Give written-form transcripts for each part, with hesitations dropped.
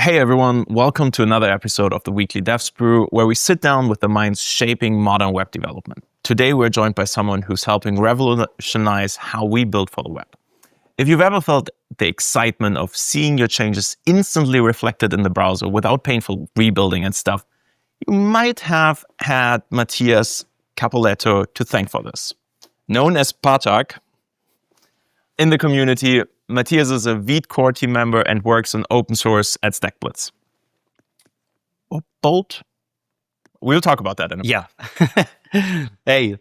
Hey everyone, welcome to another episode of the weekly Devs Brew, where we sit down with the minds shaping modern web development. Today we're joined by someone who's helping revolutionize how we build for the web. If you've ever felt the excitement of seeing your changes instantly reflected in the browser without painful rebuilding and stuff, you might have had Matias Capeletto to thank for this. Known as Patak in the community, Matias is a Vite core team member and works on open source at StackBlitz. Or Bolt? We'll talk about that in a minute. Yeah. Hey.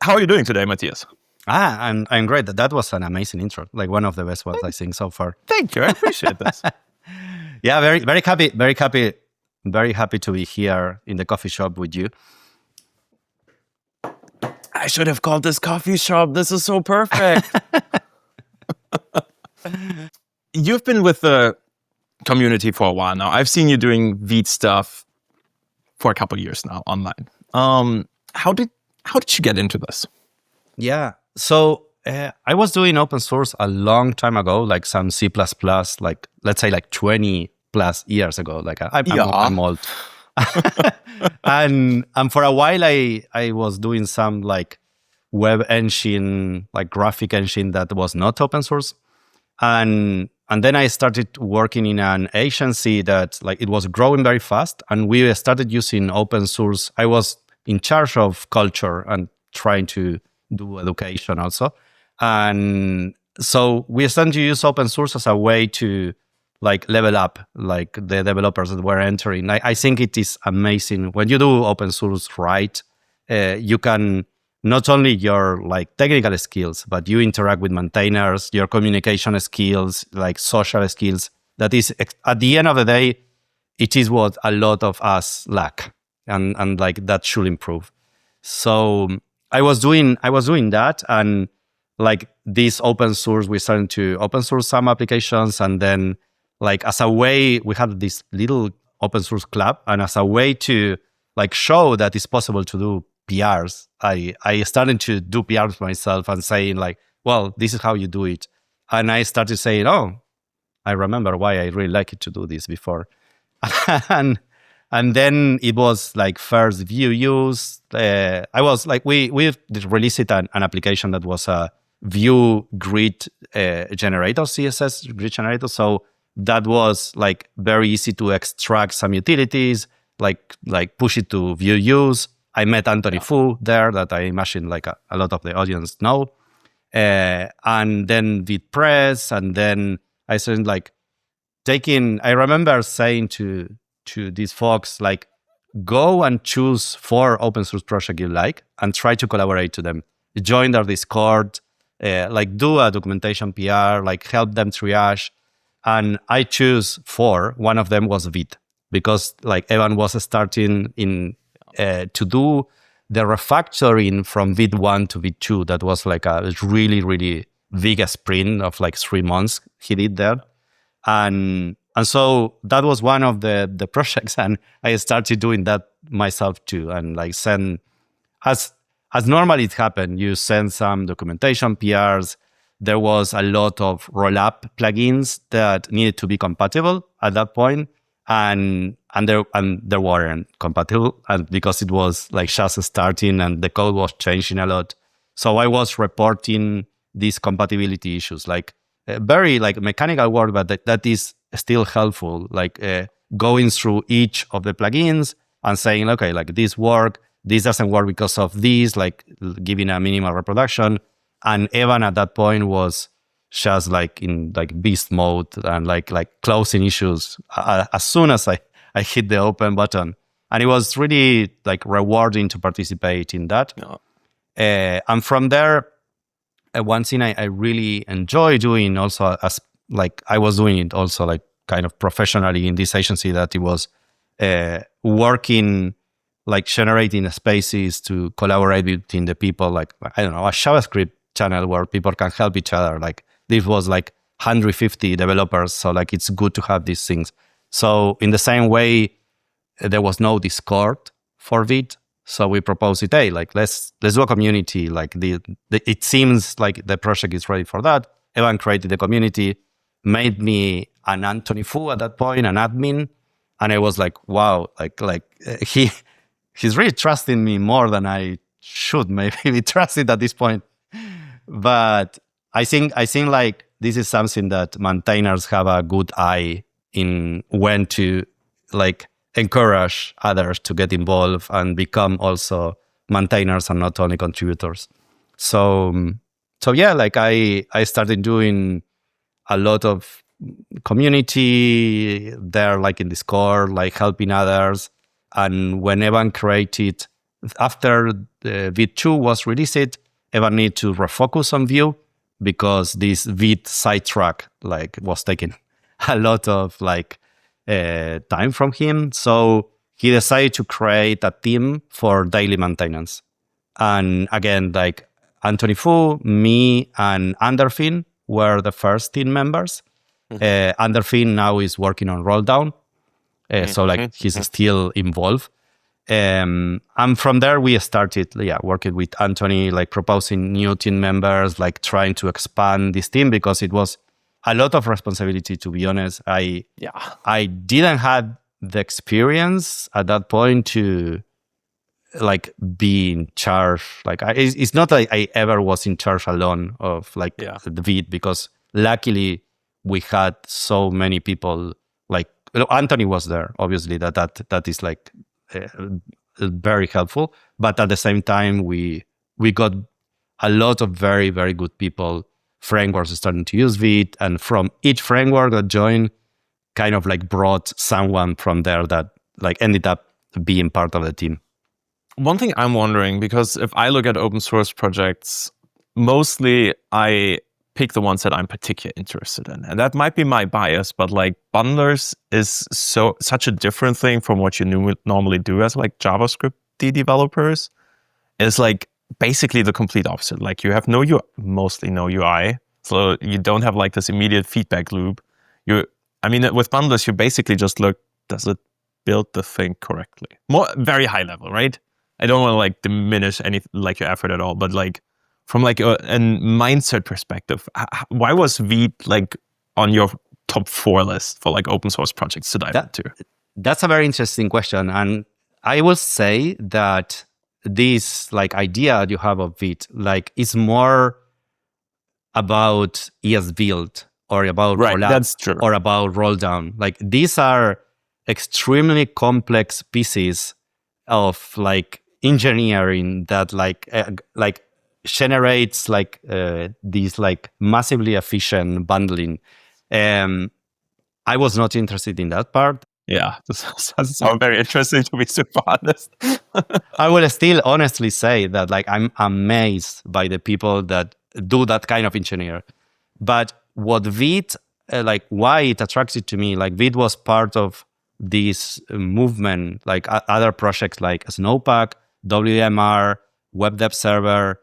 How are you doing today, Matias? I'm great. That was an amazing intro. Like one of the best ones I think so far. Thank you. I appreciate this. Yeah, very happy to be here in the coffee shop with you. I should have called this coffee shop. This is so perfect. You've been with the community for a while now. I've seen you doing Vite stuff for a couple of years now online. How did you get into this? Yeah. So I was doing open source a long time ago, like some C++, like let's say like 20 plus years ago. Like I'm old. and for a while I was doing some like web engine, like graphic engine that was not open source. And then I started working in an agency that like it was growing very fast, and we started using open source. I was in charge of culture and trying to do education also. And so we started to use open source as a way to like level up like the developers that were entering. I think it is amazing when you do open source right. You can not only your like technical skills, but you interact with maintainers, your communication skills, like social skills. That is, at the end of the day, it is what a lot of us lack, and like that should improve. So I was doing that, and like this open source, we started to open source some applications, and then like as a way, we had this little open source club, and as a way to like show that it's possible to do PRs, I started to do PRs myself and saying like, well, this is how you do it. And I started saying, oh, I remember why I really liked to do this before. and then it was like first view use. I was like, we released an application that was a view grid generator, CSS grid generator. So that was like very easy to extract some utilities, like push it to view use. I met Anthony Fu there, that I imagine like a lot of the audience know. And then VitePress, and then I started like I remember saying to these folks, like, go and choose 4 open source projects you like and try to collaborate to them. Join their Discord, like do a documentation PR, like help them triage. And I choose 4. One of them was Vite, because like Evan was starting to do the refactoring from Vite 1 to Vite 2. That was like a really, really big sprint of like 3 months he did there. And so that was one of the projects, and I started doing that myself too. And like send, as normally it happened, you send some documentation PRs. There was a lot of roll-up plugins that needed to be compatible at that point. And there weren't compatible, and because it was like just starting and the code was changing a lot. So I was reporting these compatibility issues, like very like mechanical work, but that is still helpful. Like going through each of the plugins and saying, okay, like this doesn't work because of this, like giving a minimal reproduction. And Evan at that point was just like in like beast mode and like closing issues as soon as I hit the open button. And it was really like rewarding to participate in that. Yeah. And from there, one thing I really enjoy doing also, as like I was doing it also like kind of professionally in this agency, that it was working, like generating spaces to collaborate between the people, like, I don't know, a JavaScript channel where people can help each other. Like this was like 150 developers. So like, it's good to have these things. So in the same way, there was no Discord for Vite. So we proposed it, hey, like let's do a community. Like it seems like the project is ready for that. Evan created the community, made me and Anthony Fu at that point, an admin. And I was like, wow, he's really trusting me more than I should maybe be trusted at this point. But I think like this is something that maintainers have a good eye in when to like encourage others to get involved and become also maintainers and not only contributors. So yeah, like I started doing a lot of community there, like in Discord, like helping others. And when Evan created, after the Vite 2 was released, Evan needed to refocus on Vue because this Vite sidetrack like was taking a lot of like time from him. So he decided to create a team for daily maintenance. And again, like Anthony Fu, me, and Anderfin were the first team members. Anderfin now is working on Rolldown. So like he's still involved. And from there we started working with Anthony, like proposing new team members, like trying to expand this team because it was a lot of responsibility, to be honest. I didn't have the experience at that point to like be in charge. Like it's not like I ever was in charge alone of like the Vite, because luckily we had so many people. Like Anthony was there, obviously that is like very helpful. But at the same time, we got a lot of very, very good people, frameworks starting to use Vite, and from each framework that joined, kind of like brought someone from there that like ended up being part of the team. One thing I'm wondering, because if I look at open source projects, mostly I pick the ones that I'm particularly interested in. And that might be my bias, but like bundlers is such a different thing from what you normally do as like JavaScript developers. It's like basically the complete opposite. Like you have mostly no UI. So you don't have like this immediate feedback loop. With bundlers, you basically just look, does it build the thing correctly? Very high level, right? I don't want to like diminish your effort at all, but like from like a mindset perspective, why was Vite like on your top 4 list for like open source projects to dive into? That's a very interesting question, and I will say that this like idea you have of Vite like is more about ES-Build or about rollup, that's true, or about roll down. Like these are extremely complex pieces of like engineering that like generates like these like massively efficient bundling. I was not interested in that part. Yeah, this doesn't sound very interesting, to be super honest. I will still honestly say that like I'm amazed by the people that do that kind of engineer. But what Vite, like why it attracted to me, like Vite was part of this movement, like other projects like Snowpack, WMR, Web Dev Server,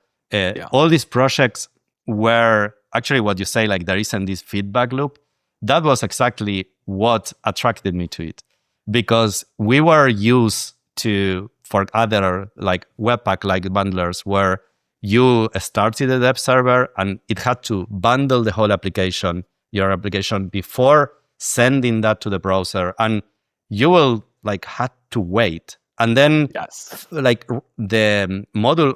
all these projects where actually what you say, like there isn't this feedback loop. That was exactly what attracted me to it, because we were used to, for other like Webpack like bundlers, where you started a dev server and it had to bundle the whole application, your application, before sending that to the browser, and you will like had to wait. And then like the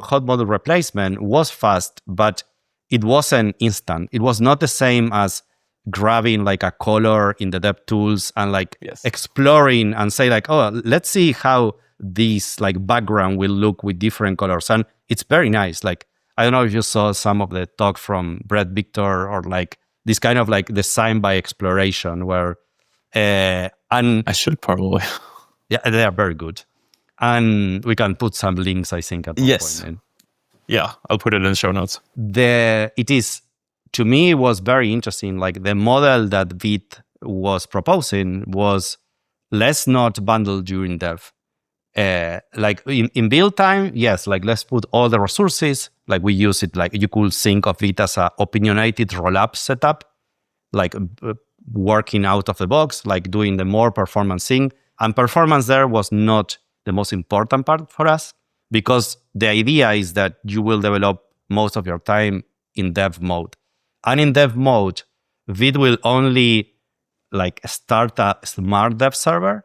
hot module replacement was fast, but it wasn't instant. It was not the same as grabbing like a color in the dev tools and like exploring and say like, oh, let's see how this like background will look with different colors. And it's very nice. Like, I don't know if you saw some of the talk from Brett Victor, or like this kind of like design by exploration where, and I should probably. Yeah, they are very good. And we can put some links, I think, at one point. Yeah, I'll put it in the show notes. It is, to me, it was very interesting. Like the model that Vite was proposing was let's not bundle during dev. Like in build time, yes, like let's put all the resources. Like we use it, like you could think of it as a opinionated rollup setup, like working out of the box, like doing the more performance thing. And performance there was not the most important part for us, because the idea is that you will develop most of your time in dev mode. And in dev mode, Vite will only like start a smart dev server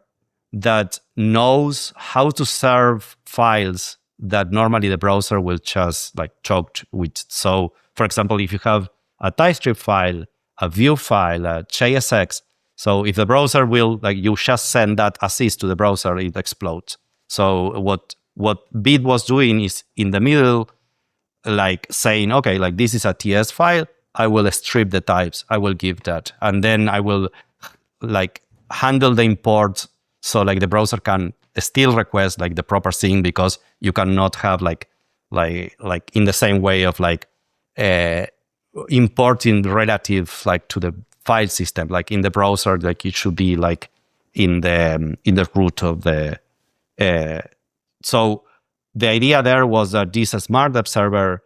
that knows how to serve files that normally the browser will just like choke with. So, for example, if you have a TypeScript file, a Vue file, a JSX, so if the browser will, like, you just send that assist to the browser, it explodes. So what Vite was doing is in the middle, like saying, okay, like this is a TS file, I will strip the types, I will give that, and then I will like handle the import, so like the browser can still request like the proper thing, because you cannot have like in the same way of like importing relative like to the file system, like in the browser, like it should be like in the root of the so the idea there was that this smart app server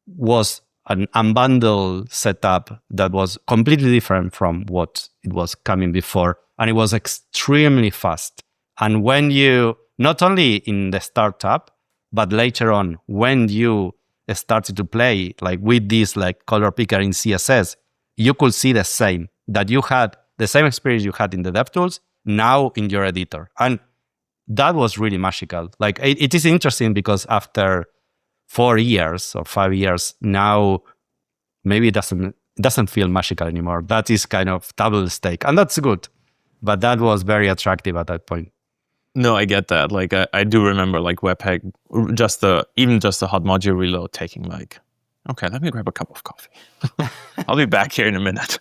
was an unbundled setup that was completely different from what it was coming before, and it was extremely fast. And when you, not only in the startup, but later on when you started to play like with this like color picker in CSS, you could see the same, that you had the same experience you had in the DevTools now in your editor. And that was really magical. Like it is interesting because after 4 years or 5 years now, maybe it doesn't feel magical anymore. That is kind of double stake, and that's good. But that was very attractive at that point. No, I get that. Like I do remember like Webpack, just the hot module reload taking like, okay, let me grab a cup of coffee. I'll be back here in a minute.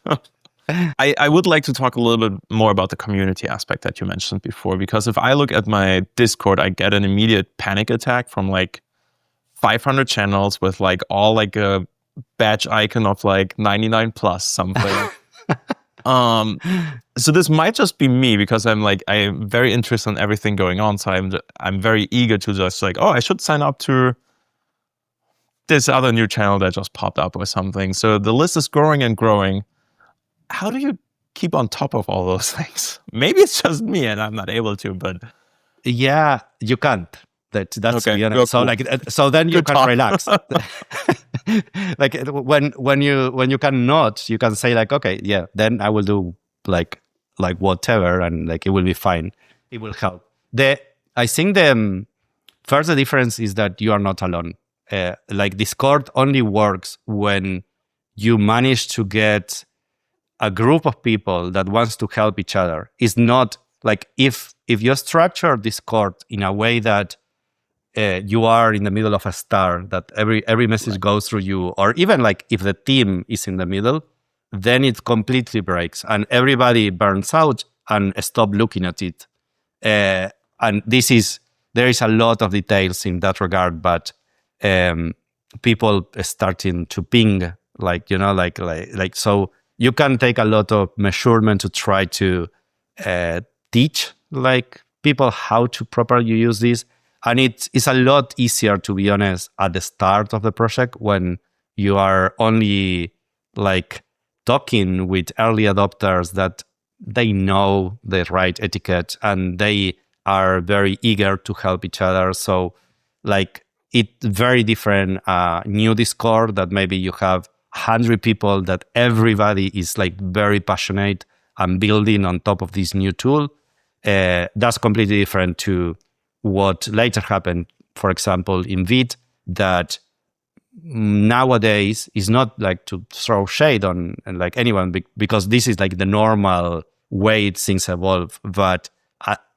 I would like to talk a little bit more about the community aspect that you mentioned before, because if I look at my Discord, I get an immediate panic attack from like 500 channels with like all like a badge icon of like 99 plus something. So this might just be me, because I'm very interested in everything going on. So I'm very eager to just like, oh, I should sign up to this other new channel that just popped up or something. So the list is growing and growing. How do you keep on top of all those things? Maybe it's just me and I'm not able to, but yeah, you can't. That's okay, the honest. So cool. like, so then you can relax. Like when you cannot, you can say like, okay, yeah, then I will do like whatever, and like it will be fine. It will help. I think the first difference is that you are not alone. Like Discord only works when you manage to get a group of people that wants to help each other. It's not like if you structure Discord in a way that you are in the middle of a star, that every message goes through you, or even like if the team is in the middle, then it completely breaks and everybody burns out and stop looking at it. And there is a lot of details in that regard, but people starting to ping, like, you know, like so you can take a lot of measurement to try to teach like people how to properly use this. And it's a lot easier, to be honest, at the start of the project when you are only like talking with early adopters that they know the right etiquette and they are very eager to help each other. So like it's very different new Discord that maybe you have 100 people that everybody is like very passionate and building on top of this new tool. That's completely different to what later happened, for example, in Vite, that nowadays is not like to throw shade on like anyone, because this is like the normal way things evolve. But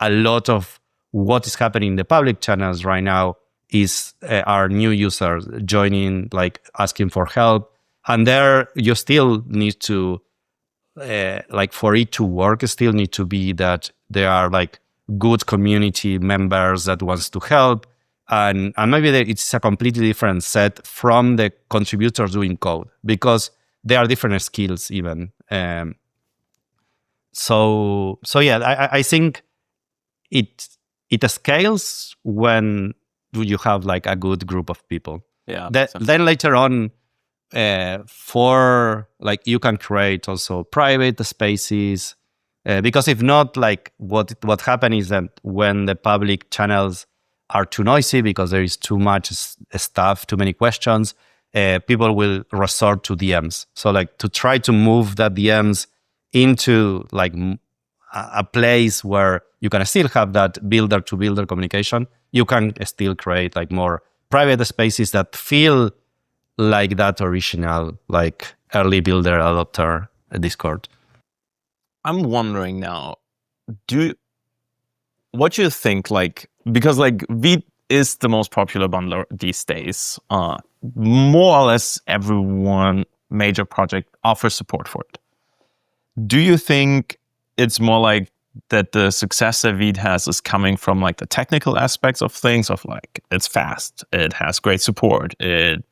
a lot of what is happening in the public channels right now is our new users joining, like asking for help. And there you still need to, like for it to work, still need to be that there are like good community members that wants to help. And maybe it's a completely different set from the contributors doing code, because there are different skills even. So yeah, I think it scales when you have like a good group of people. Yeah. Then later on, for like you can create also private spaces, because if not, like what happens is that when the public channels are too noisy because there is too much stuff, too many questions, people will resort to DMs. So like to try to move that DMs into like a place where you can still have that builder to builder communication. You can still create like more private spaces that feel like that original, like early builder adopter Discord. I'm wondering now, what do you think, like, because like Vite is the most popular bundler these days. More or less everyone major project offers support for it. Do you think it's more like that the success that Vite has is coming from like the technical aspects of things, of like it's fast, it has great support, it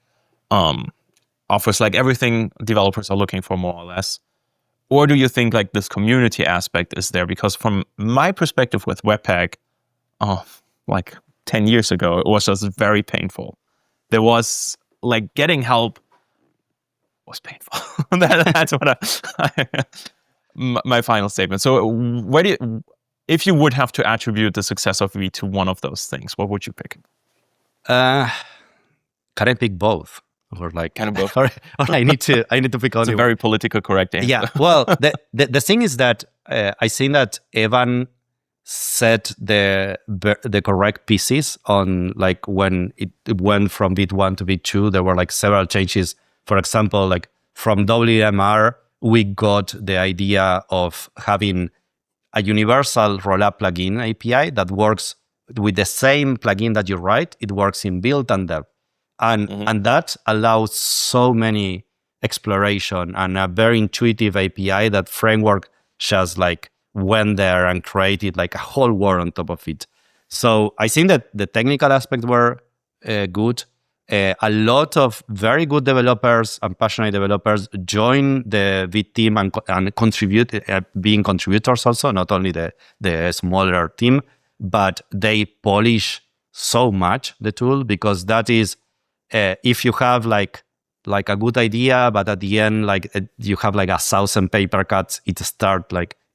offers like everything developers are looking for more or less? Or do you think like this community aspect is there? Because from my perspective with Webpack, like 10 years ago, it was just very painful. There was like getting help was painful. That's what my final statement. So if you would have to attribute the success of Vite to one of those things, what would you pick? Can I pick both? Or like kind of both? Or I need to pick only. It's a very politically correct answer. Yeah. Well, the thing is that I think that Evan set the correct pieces on like when it went from Vite 1 to Vite 2. There were like several changes. For example, like from WMR, we got the idea of having a universal rollup plugin API that works with the same plugin that you write. It works in build and dev. And that allows so many exploration and a very intuitive API that framework just like went there and created like a whole world on top of it. So I think that the technical aspects were good. A lot of very good developers and passionate developers join the Vite team and contribute, being contributors also, not only the smaller team, but they polish so much the tool, because that is, if you have like a good idea, but at the end, like you have like 1,000 paper cuts, it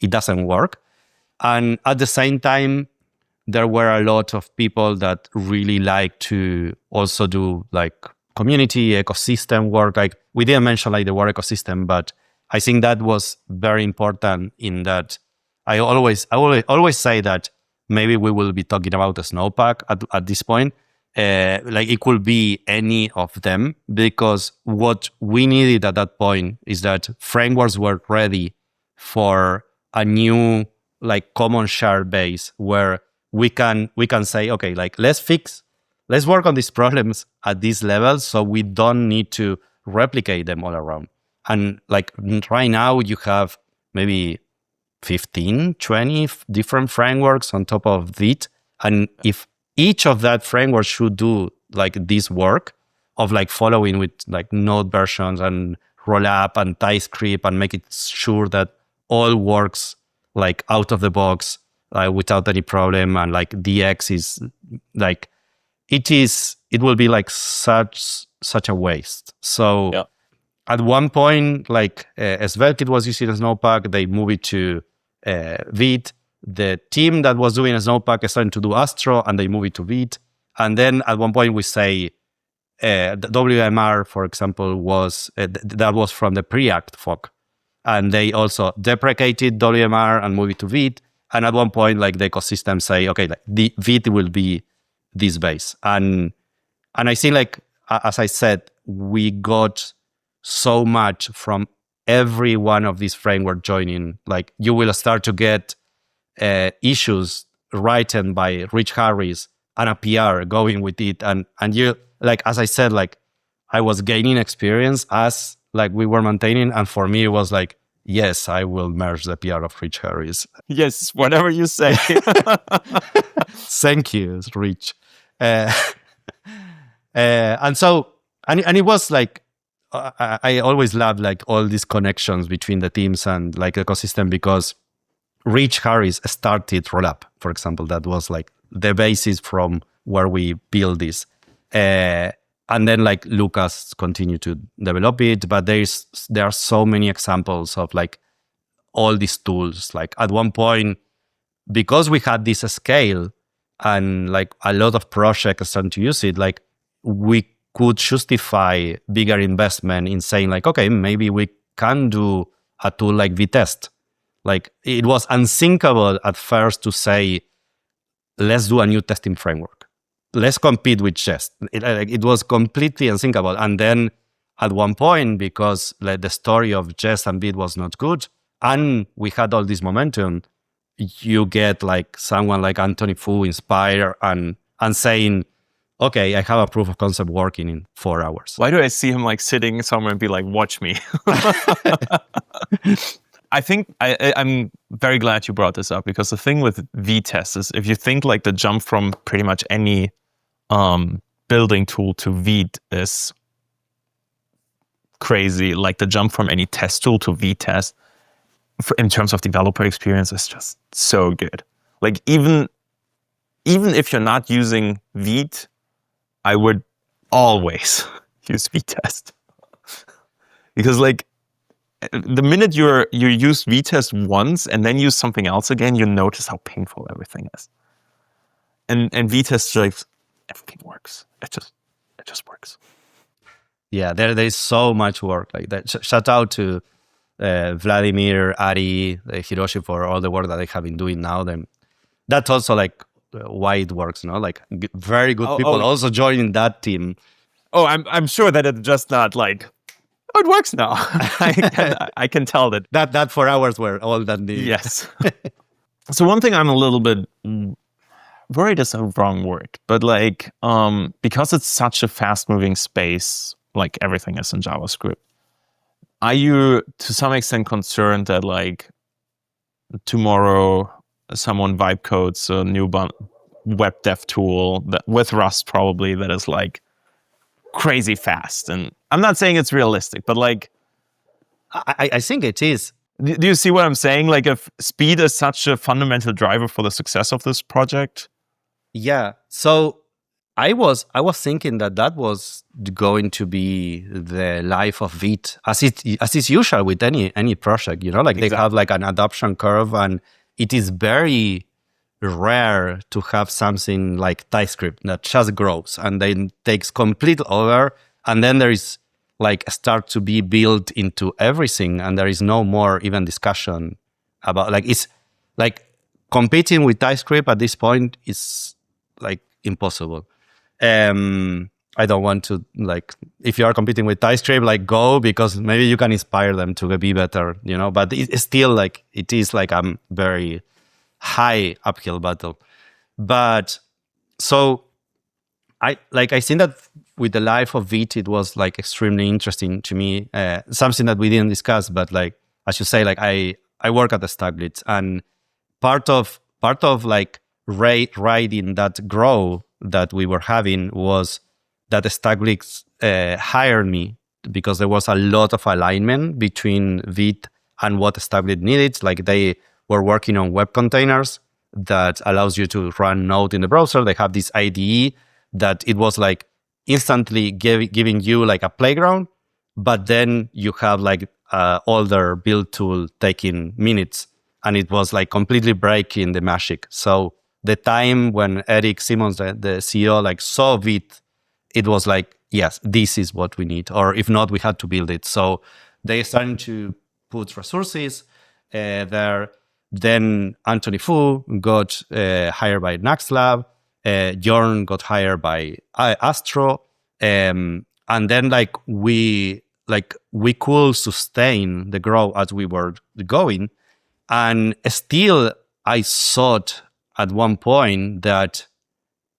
doesn't work. And at the same time, there were a lot of people that really like to also do like community ecosystem work. Like we didn't mention like the word ecosystem, but I think that was very important in that I always say that maybe we will be talking about a Snowpack at this point. Like it could be any of them, because what we needed at that point is that frameworks were ready for a new like common shared base where we can say, okay, like let's work on these problems at this level, so we don't need to replicate them all around. And like right now you have maybe 15, 20 different frameworks on top of Vite, and if each of that framework should do like this work of like following with like node versions and rollup and TypeScript and make it sure that all works like out of the box without any problem, and like DX is like it will be like such a waste. So yeah. At one point, like SvelteKit was using a Snowpack, they moved it to Vite. The team that was doing a Snowpack is starting to do Astro, and they move it to Vite. And then at one point we say the WMR, for example, was that was from the Preact fork, and they also deprecated WMR and moved it to Vite. And at one point, like the ecosystem say, okay, like the Vite will be this base. And I think, like as I said, we got so much from every one of these framework joining. Like you will start to get issues written by Rich Harris and a PR going with it, and you, like as I said, like I was gaining experience as like we were maintaining, and for me it was like, yes, I will merge the PR of Rich Harris. Yes, whatever you say. Thank you, Rich. And so it was like I always loved like all these connections between the teams and like ecosystem, because Rich Harris started Rollup, for example. That was like the basis from where we build this. And then like Lucas continued to develop it, but there are so many examples of like all these tools. Like at one point, because we had this scale and like a lot of projects starting to use it, like we could justify bigger investment in saying like, okay, maybe we can do a tool like Vitest, Like it was unthinkable at first to say, let's do a new testing framework. Let's compete with Jest. It was completely unthinkable. And then at one point, because like the story of Jest and Vite was not good, and we had all this momentum, you get like someone like Anthony Fu inspired and saying, okay, I have a proof of concept working in 4 hours. Why do I see him like sitting somewhere and be like, watch me? I think I'm very glad you brought this up, because the thing with V-test is, if you think like the jump from pretty much any building tool to Vite is crazy, like the jump from any test tool to V-test in terms of developer experience is just so good. Like even if you're not using Vite, I would always use V-test. Because like the minute you use V-test once and then use something else again, you notice how painful everything is. And V-test, like, everything works. It just works. Yeah, there's so much work like that. Shout out to Vladimir, Ari, Hiroshi for all the work that they have been doing now. Then that's also like why it works, no? Like very good people also joining that team. Oh, I'm sure that it's just not like, oh, it works now. I can tell that 4 hours were all that needed. Yes. So one thing I'm a little bit worried is a wrong word, but like because it's such a fast-moving space, like everything is in JavaScript, are you to some extent concerned that like tomorrow someone vibe codes a new web dev tool that, with Rust probably, that is like crazy fast? And I'm not saying it's realistic, but like I think it is. Do you see what I'm saying? Like if speed is such a fundamental driver for the success of this project? Yeah. So I was thinking that was going to be the life of Vite, as is usual with any project, you know, like exactly. They have like an adoption curve, and it is very rare to have something like TypeScript that just grows and then takes complete over, and then there is like start to be built into everything, and there is no more even discussion about like, it's like competing with TypeScript at this point is like impossible. I don't want to, like, if you are competing with TypeScript, like go, because maybe you can inspire them to be better, you know, but it's still like, it is like a very high uphill battle. But so I think that with the life of Vite, it was like extremely interesting to me, something that we didn't discuss, but like, as you say, like I work at the StackBlitz, and part of like riding that grow that we were having was that the StackBlitz hired me because there was a lot of alignment between Vite and what StackBlitz needed. Like they were working on web containers that allows you to run Node in the browser. They have this IDE that it was like instantly giving you like a playground, but then you have like older build tool taking minutes, and it was like completely breaking the magic. So the time when Eric Simmons, the CEO, like saw Vite, it was like, yes, this is what we need. Or if not, we had to build it. So they started to put resources there. Then Anthony Fu got hired by NaxLab. Jorn got hired by Astro. And then like we could sustain the growth as we were going. And still, I thought at one point that,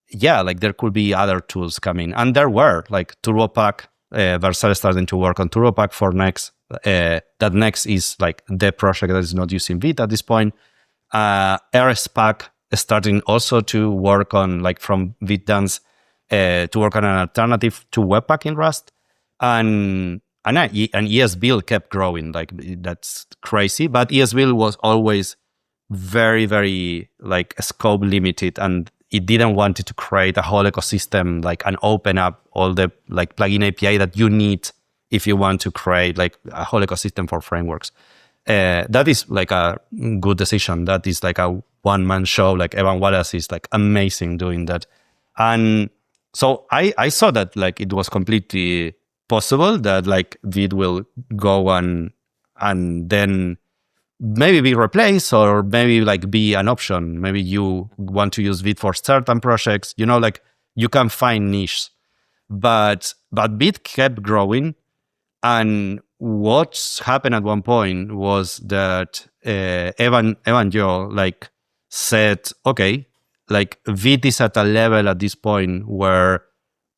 yeah, like there could be other tools coming. And there were, like TurboPack, Vercel starting to work on TurboPack for Next. That Next is like the project that is not using Vite at this point. RSPack is starting also to work on, like from ViteDance, to work on an alternative to Webpack in Rust. And ESBuild kept growing. Like that's crazy. But ESBuild was always very, very like scope limited, and it didn't want it to create a whole ecosystem, like, and open up all the like plugin API that you need if you want to create like a whole ecosystem for frameworks. That is like a good decision. That is like a one-man show. Like Evan Wallace is like amazing doing that. And so I saw that like it was completely possible that like Vite will go and then maybe be replaced or maybe like be an option. Maybe you want to use Vite for certain projects, like you can find niches. But Vite kept growing. And what happened at one point was that Evan Joe like said, okay, like Vite is at a level at this point where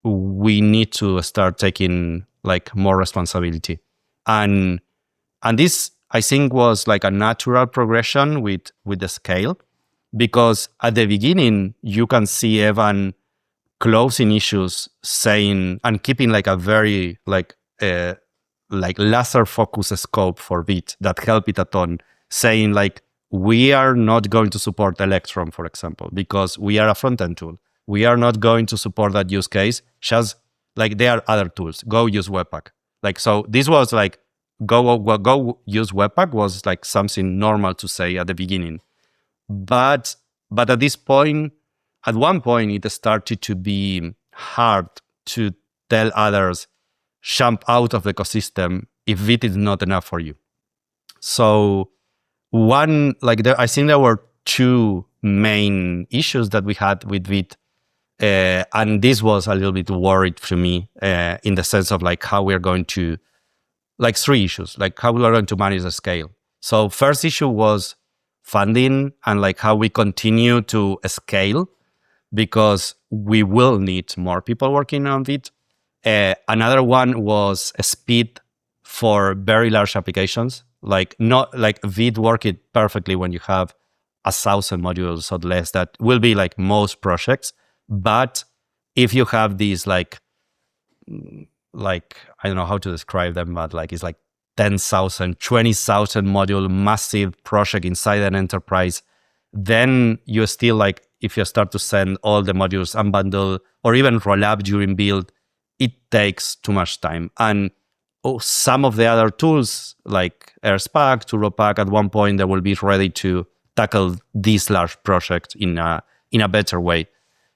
we need to start taking like more responsibility. And this I think was like a natural progression with the scale, because at the beginning you can see Evan closing issues, saying and keeping like a very like laser focus scope for Vite that helped it a ton, saying like, we are not going to support Electron, for example, because we are a front-end tool. We are not going to support that use case. Just like there are other tools. Go use Webpack. Like, so this was like, go use Webpack was like something normal to say at the beginning. But at this point, at one point, it started to be hard to tell others, jump out of the ecosystem if Vite is not enough for you. So I think there were two main issues that we had with Vite. And this was a little bit worried for me in the sense of like how we're going to, like three issues, like how we are going to manage the scale. So first issue was funding and like how we continue to scale, because we will need more people working on Vite. Another one was speed for very large applications. Like not like Vite working perfectly when you have 1,000 modules or less. That will be like most projects. But if you have these like I don't know how to describe them, but like it's like 10,000, 20,000 module massive project inside an enterprise, then you still like, if you start to send all the modules unbundle or even roll up during build, it takes too much time. And some of the other tools like AirSpack, TurboPack, at one point they will be ready to tackle this large project in a better way.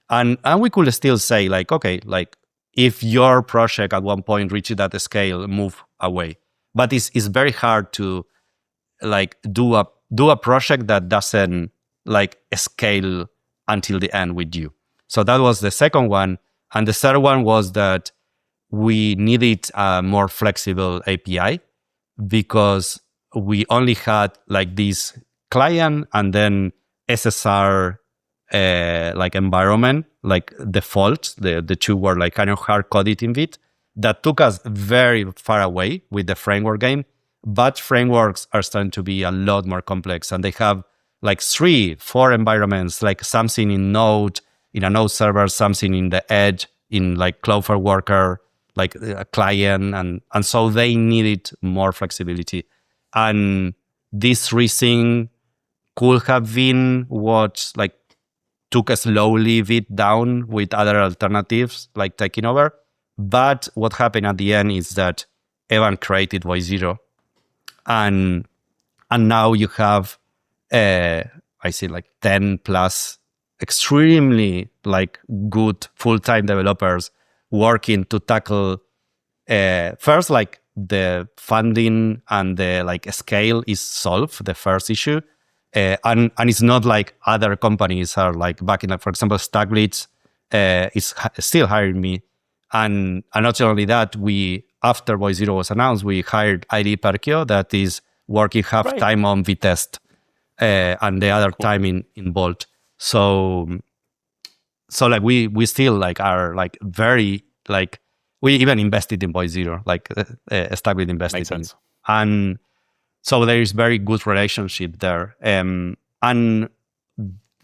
And we could still say like, okay, like if your project at one point reaches that scale, move away. But it's very hard to like do a project that doesn't like scale until the end with you. So that was the second one. And the third one was that we needed a more flexible API, because we only had like this client and then SSR like environment, like default. The two were like kind of hard coded in Vite. That took us very far away with the framework game. But frameworks are starting to be a lot more complex, and they have like 3-4 environments, like something in Node, in a Node server, something in the edge, in like Cloudflare Worker, like a client. And so they needed more flexibility. And this 3 thing could have been what like took slowly Vite down with other alternatives like taking over. But what happened at the end is that Evan created Y0. And now you have I see like 10 plus extremely like good full-time developers working to tackle first like the funding and the like scale is solved, the first issue. And it's not like other companies are like backing up. For example, StackBlitz is still hiring me. And not only that, after Y0 was announced, we hired ID Perkio that is working half time on Vitest and the other time in Bolt. So like we still like are like very like, we even invested in Y0, like StackBlitz invested Makes sense. And so there is very good relationship there. And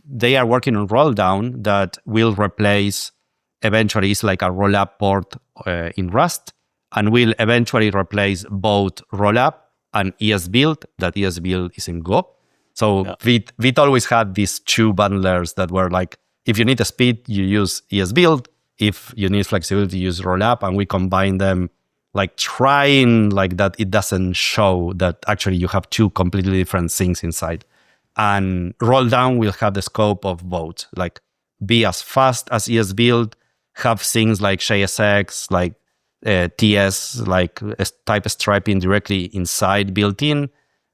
they are working on roll down that will replace, eventually it's like a roll up port in Rust, and will eventually replace both roll up and ESBuild. That ESBuild is in Go. So yeah. Vite always had these two bundlers that were like, if you need a speed, you use ESBuild. If you need flexibility, use roll up, and we combine them, like trying like that it doesn't show that actually you have two completely different things inside. And roll down will have the scope of both, like be as fast as ESBuild, have things like JSX, like TS, like type striping directly inside built in,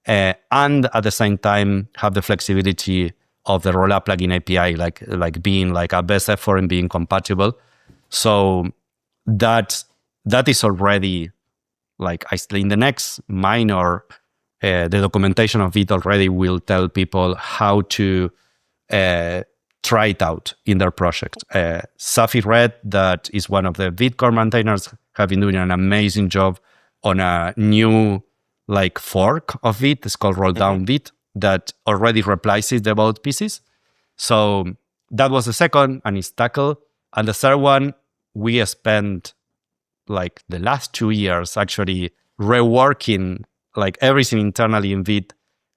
and at the same time have the flexibility of the rollup plugin API, like being like a best effort in being compatible. So that is already like in the next minor, the documentation of Vite already will tell people how to try it out in their project. Safi Red, that is one of the Vite core maintainers, have been doing an amazing job on a new like fork of Vite. It's called Roll Down Vite, that already replaces the both pieces. So that was the second, and it's tackled. And the third one, we spent like the last 2 years actually reworking like everything internally in Vite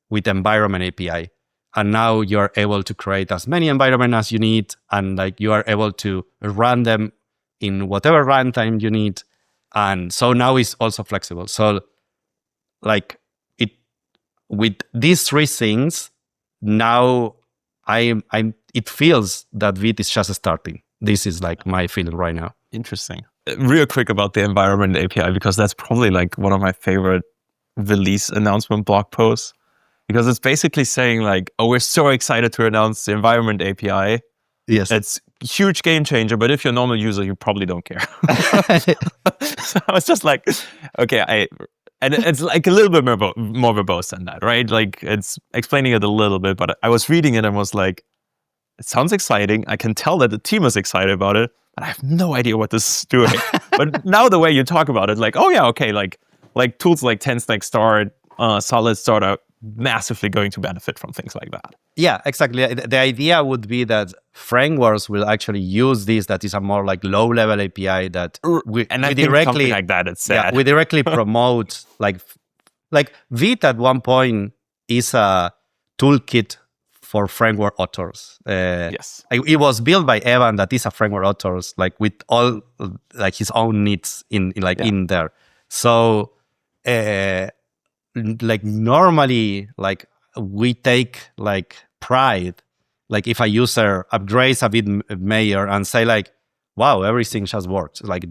with environment API. And now you're able to create as many environments as you need, and like you are able to run them in whatever runtime you need. And so now it's also flexible. So like it, with these three things, now it feels that Vite is just starting. This is like my feeling right now. Interesting. Real quick about the environment API, because that's probably like one of my favorite release announcement blog posts, because it's basically saying like, oh, we're so excited to announce the environment API. Yes. It's a huge game changer, but if you're a normal user, you probably don't care. So I was just like, okay, and it's like a little bit more verbose than that, right? Like it's explaining it a little bit, but I was reading it and was like, it sounds exciting. I can tell that the team is excited about it, but I have no idea what this is doing. But now the way you talk about it, like, oh yeah, okay, like tools like 10-stack start, solid start are massively going to benefit from things like that. Yeah, exactly. The idea would be that frameworks will actually use this. That is a more like low-level API that we directly something like that. It's sad. Yeah, we directly promote like Vite at one point is a toolkit for framework authors. Yes, it was built by Evan, that is a framework authors, like with all like his own needs in there. So like normally, like we take like pride, like if a user upgrades a Vite Mayor and say like, wow, everything just works. Like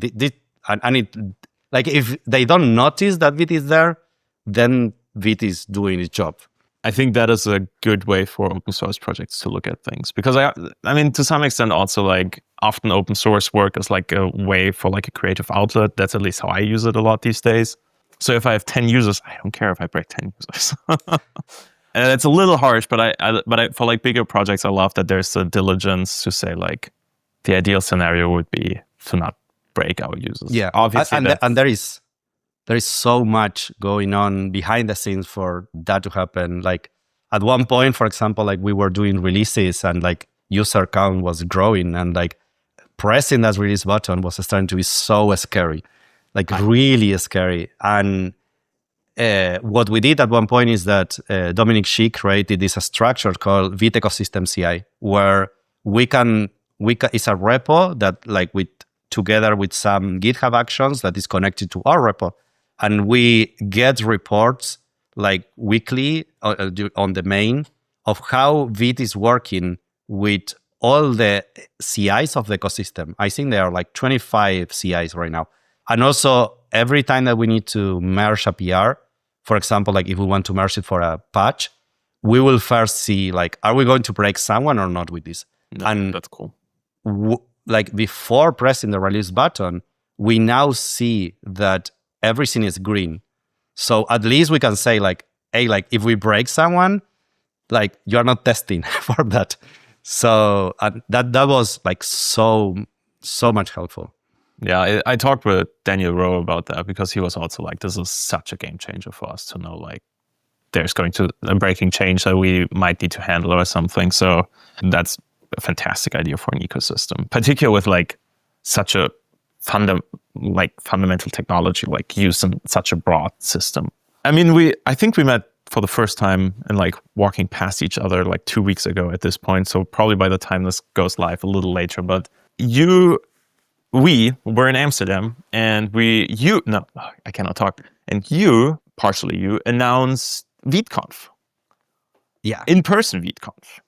and it, like if they don't notice that Vite is there, then Vite is doing its job. I think that is a good way for open source projects to look at things, because I mean, to some extent also like often open source work is like a way for like a creative outlet. That's at least how I use it a lot these days. So if I have 10 users, I don't care if I break 10 users. And it's a little harsh, but I for like bigger projects, I love that there's a diligence to say like the ideal scenario would be to not break our users. Yeah, obviously, and there is so much going on behind the scenes for that to happen. Like at one point, for example, like we were doing releases and like user count was growing, and like pressing that release button was starting to be so scary, like really scary. And what we did at one point is that Dominic Shi created this structure called Vite Ecosystem CI, where it's a repo that like together with some GitHub actions that is connected to our repo. And we get reports like weekly on the main of how Vite is working with all the CIs of the ecosystem. I think there are like 25 CIs right now. And also every time that we need to merge a PR, for example, like if we want to merge it for a patch, we will first see like, are we going to break someone or not with this? No, and that's cool. Like before pressing the release button, we now see that everything is green. So at least we can say like, hey, like if we break someone, like you're not testing for that. So that was like so much helpful. Yeah, I talked with Daniel Rowe about that, because he was also like, this is such a game changer for us to know like there's going to a breaking change that we might need to handle or something. So that's a fantastic idea for an ecosystem, particularly with like such a fundamental technology like used in such a broad system. I mean, I think we met for the first time and like walking past each other like 2 weeks ago at this point. So probably by the time this goes live a little later, but we were in Amsterdam and I cannot talk. And you announced ViteConf. Yeah. In-person ViteConf.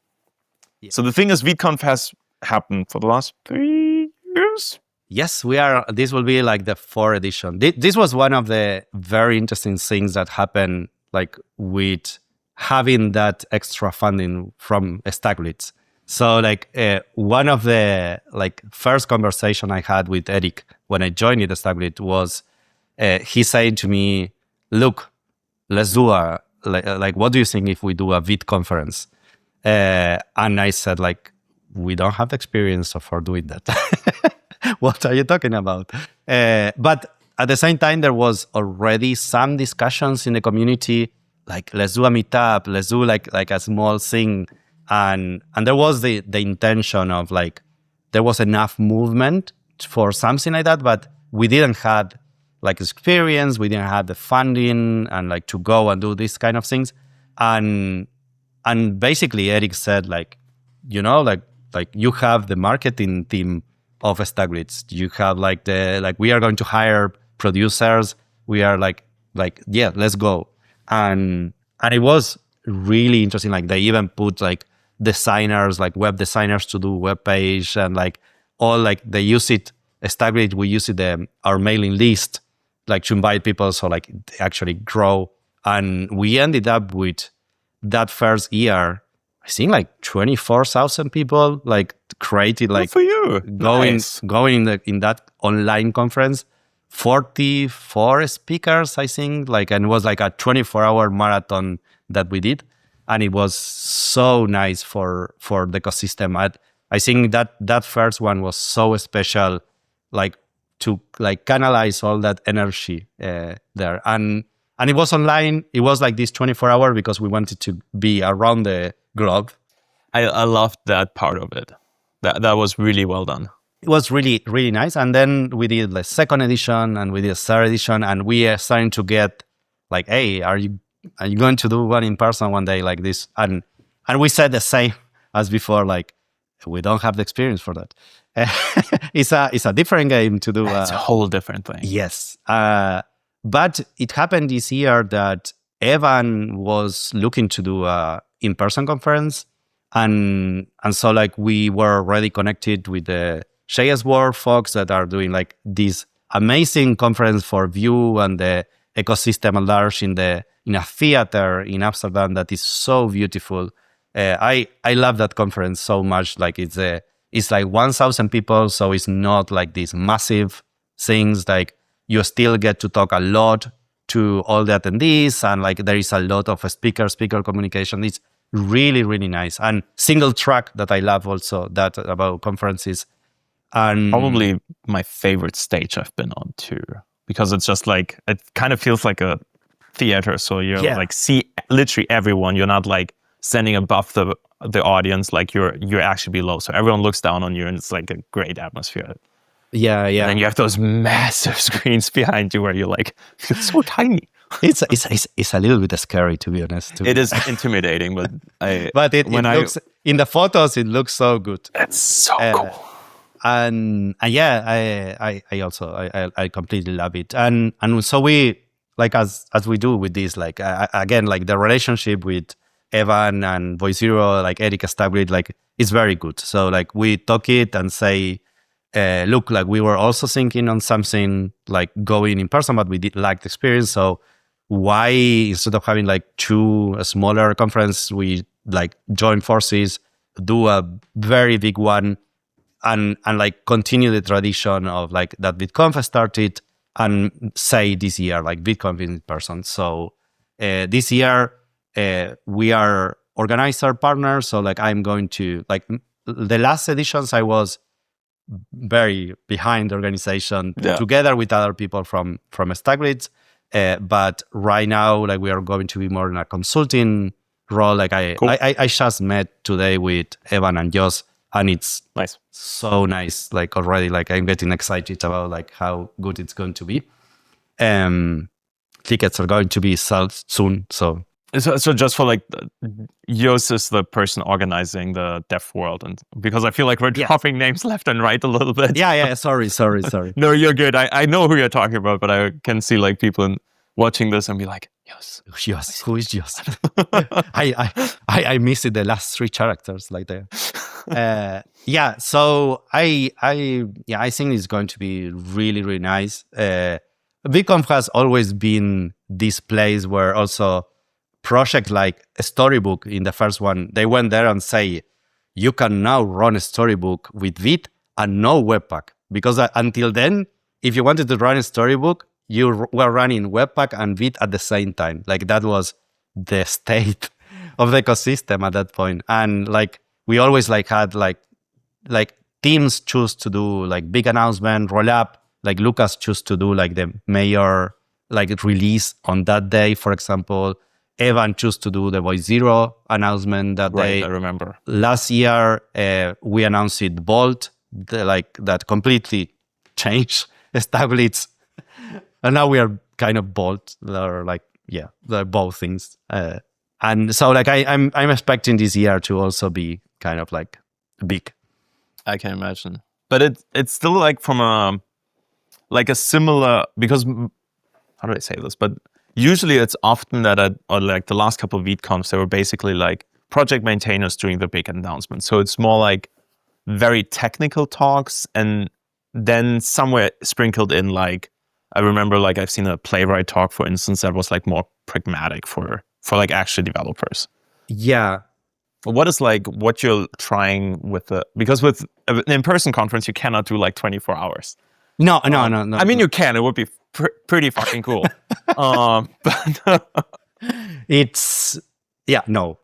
Yeah. So the thing is, ViteConf has happened for the last 3 years. Yes, this will be like the 4th edition. This was one of the very interesting things that happened like with having that extra funding from StackBlitz. So like one of the like first conversation I had with Eric when I joined the StackBlitz was he saying to me, "Look, let's do like what do you think if we do a Vite conference?" And I said like, "We don't have the experience for doing that." What are you talking about? But at the same time, there was already some discussions in the community, like let's do a meetup, let's do like a small thing, and there was the intention of like there was enough movement for something like that, but we didn't have like experience, we didn't have the funding and like to go and do these kind of things, and basically Eric said like, you know, like you have the marketing team of StackBlitz. You have like we are going to hire producers. We are like yeah, let's go. And it was really interesting. Like they even put like designers, like web designers to do web page and like all like they use it. StackBlitz, we use it our mailing list like to invite people so like they actually grow. And we ended up with that first year, I think like 24,000 people like created like for you going in that online conference, 44 speakers I think, like, and it was like a 24-hour marathon that we did, and it was so nice for the ecosystem. I think that first one was so special, like to like canalize all that energy there, and it was online. It was like this 24-hour because we wanted to be around the globe. I loved that part of it. That was really well done. It was really, really nice. And then we did the second edition and we did a third edition, and we are starting to get like, hey, are you going to do one in person one day like this? And we said the same as before, like we don't have the experience for that. It's a different game to do. It's a whole different thing. Yes. But it happened this year that Evan was looking to do a in-person conference. And so like we were already connected with the JS World folks that are doing like this amazing conference for Vue and the ecosystem at large in a theater in Amsterdam that is so beautiful. I love that conference so much. Like it's like 1,000 people, so it's not like these massive things. Like you still get to talk a lot to all the attendees, and like there is a lot of speaker communication. It's really, really nice. And single track that I love also that about conferences. And probably my favorite stage I've been on too, because it's just like, it kind of feels like a theater. So you like see literally everyone. You're not like standing above the audience, like you're actually below. So everyone looks down on you, and it's like a great atmosphere. Yeah. And then you have those massive screens behind you where you're like, feel so tiny. It's a little bit scary, to be honest. It is intimidating, but in the photos it looks so good. It's so cool. And yeah, I also I completely love it. And so we like as we do with this, like again, like the relationship with Evan and Voice Zero, like Eric established, like it's very good. So like we talk it and say, look, like we were also thinking on something like going in person, but we did like the experience. So why, instead of having like two smaller conferences, we like join forces, do a very big one, and like continue the tradition of like that ViteConf started, and say this year like ViteConf in person. So this year we are organizer partners. So like I'm going to like the last editions I was very behind the organization together with other people from StackBlitz. But right now, like we are going to be more in a consulting role. Like I just met today with Evan and Joss, and it's nice, so nice. Like already, like I'm getting excited about like how good it's going to be. Tickets are going to be sold soon. So just for like, Jos is the person organizing the dev world, and because I feel like we're dropping names left and right a little bit. Yeah. Sorry. No, you're good. I know who you're talking about, but I can see like people watching this and be like, Jos. Who is Jos? I missed the last three characters like there. So I think it's going to be really, really nice. ViteConf has always been this place where also project like Storybook in the first one, they went there and say, you can now run a Storybook with Vite and no Webpack. Because until then, if you wanted to run a Storybook, you were running Webpack and Vite at the same time. Like that was the state of the ecosystem at that point. And like we always like had like teams choose to do like big announcement, roll up. Like Lucas choose to do like the major like release on that day, for example. Evan chose to do the Voice Zero announcement that day. I remember. Last year, we announced it Bolt, that completely changed StackBlitz. And now we are kind of Bolt. They're both things. And so like I'm expecting this year to also be kind of like big. I can imagine. But it's still like from a similar, because how do I say this? But usually it's often that or like the last couple of ViteConfs, they were basically like project maintainers doing the big announcement. So it's more like very technical talks, and then somewhere sprinkled in like, I remember like I've seen a playwright talk, for instance, that was like more pragmatic for like actual developers. Yeah. What is like what you're trying with because with an in-person conference, you cannot do like 24 hours. No. I mean, you can. It would be pretty fucking cool. But it's no.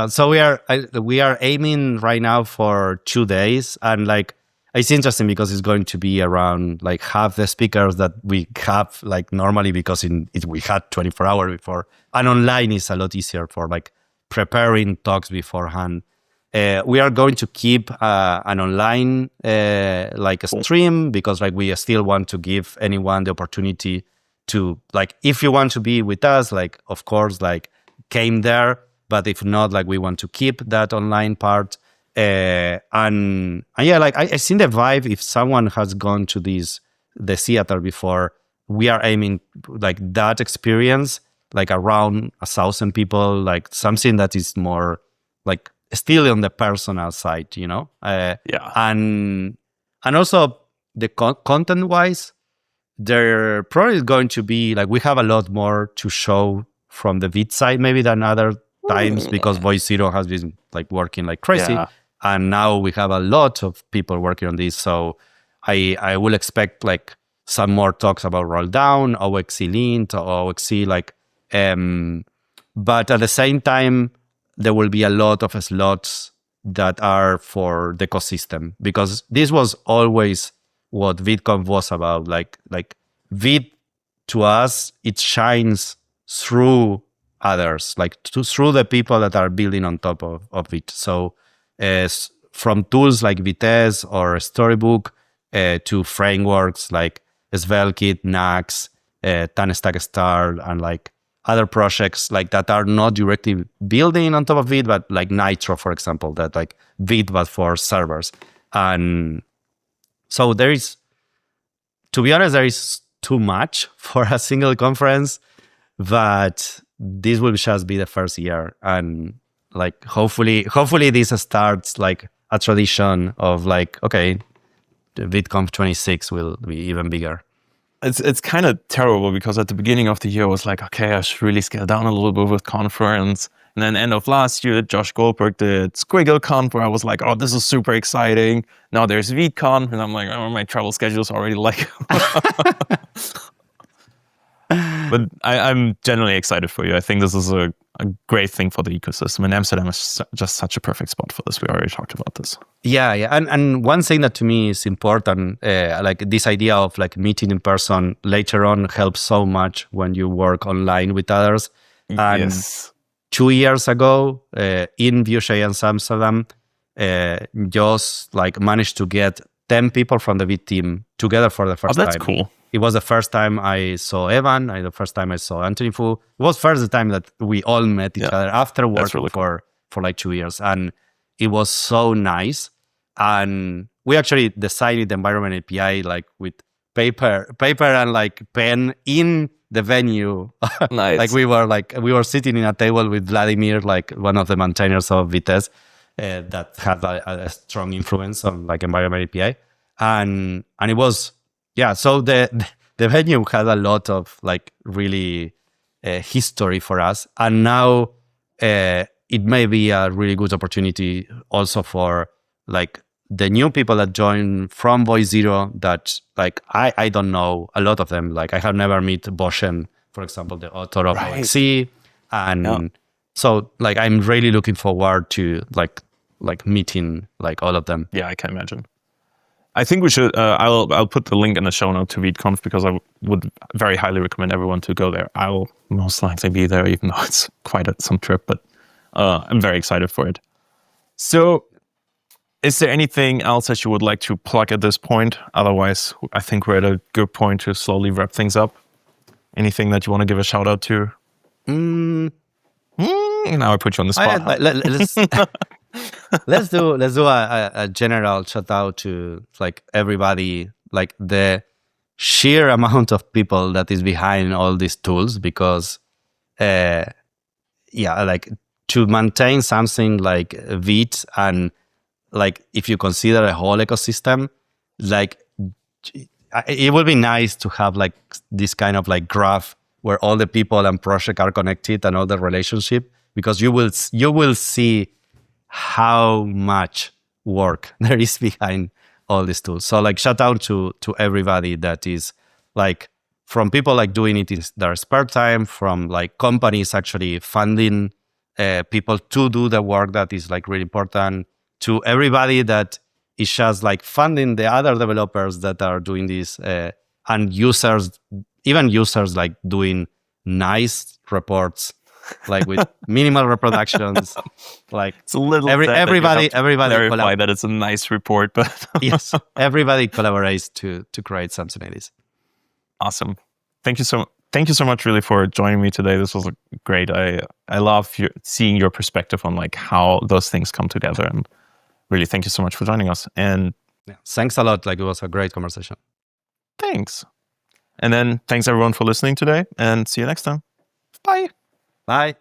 So we are aiming right now for 2 days, and like it's interesting because it's going to be around like half the speakers that we have like normally, because we had 24 hours before, and online is a lot easier for like preparing talks beforehand. We are going to keep an online like a stream, because like we still want to give anyone the opportunity to like, if you want to be with us, like of course like came there, but if not, like we want to keep that online part. And yeah, like I seen the vibe. If someone has gone to the theater before, we are aiming like that experience, like around 1,000 people, like something that is more like still on the personal side, you know? And also the content wise, there probably is going to be like, we have a lot more to show from the Vite side maybe than other times, because Voice Zero has been like working like crazy. Yeah. And now we have a lot of people working on this. So I will expect like some more talks about roll down, OXC lint, or OXC like, but at the same time, there will be a lot of slots that are for the ecosystem, because this was always what ViteConf was about. Like Vite to us, it shines through others, like through the people that are building on top of it. So from tools like Vitesse or Storybook to frameworks like SvelteKit, Nax, TanStack Star, and like other projects like that are not directly building on top of Vite, but like Nitro, for example, that like Vite but for servers. And so there is, to be honest, there is too much for a single conference, but this will just be the first year. And like hopefully this starts like a tradition of like, okay, the ViteConf 26 will be even bigger. It's kind of terrible, because at the beginning of the year I was like, okay, I should really scale down a little bit with conference. And then end of last year, Josh Goldberg did SquiggleConf, where I was like, oh, this is super exciting. Now there's ViteConf, and I'm like, oh, my travel schedule is already like... But I'm genuinely excited for you. I think this is a great thing for the ecosystem. And Amsterdam is just such a perfect spot for this. We already talked about this. Yeah. And one thing that to me is important, like this idea of like meeting in person later on helps so much when you work online with others. And yes. 2 years ago, in Vue.js Amsterdam, just like managed to get 10 people from the Vite team together for the first time. Oh, that's cool. It was the first time I saw Evan. The first time I saw Anthony Fu. It was first time that we all met each other after working really cool. for like 2 years. And it was so nice. And we actually designed the environment API like with paper and like pen in the venue. Nice. we were sitting in a table with Vladimir, like one of the maintainers of Vitesse, that had a strong influence on like environment API. And it was, yeah, so the venue had a lot of like really history for us. And now it may be a really good opportunity also for like the new people that join from Voice Zero that like I don't know a lot of them. Like I have never met Boshen, for example, the author of OXE. And so like I'm really looking forward to like meeting like all of them. Yeah, I can imagine. I think we should. I'll put the link in the show note to ViteConf because I would very highly recommend everyone to go there. I will most likely be there, even though it's quite some trip, but I'm very excited for it. So, is there anything else that you would like to plug at this point? Otherwise, I think we're at a good point to slowly wrap things up. Anything that you want to give a shout out to? Now I put you on the spot. Let's do a general shout out to like everybody, like the sheer amount of people that is behind all these tools, because like to maintain something like Vite, and like if you consider a whole ecosystem, like it would be nice to have like this kind of like graph where all the people and project are connected and all the relationship, because you will see how much work there is behind all these tools. So like shout out to everybody that is like, from people like doing it in their spare time, from like companies actually funding people to do the work that is like really important, to everybody that is just like funding the other developers that are doing this, and users, even users like doing nice reports, like with minimal reproductions. Like it's a little everybody clarify that it's a nice report, but yes, everybody collaborates to create something like this. Awesome. Thank you so much really for joining me today. This was great. I love seeing your perspective on like how those things come together, and really thank you so much for joining us. And thanks a lot. Like it was a great conversation. Thanks. And then thanks everyone for listening today, and see you next time. Bye. Bye.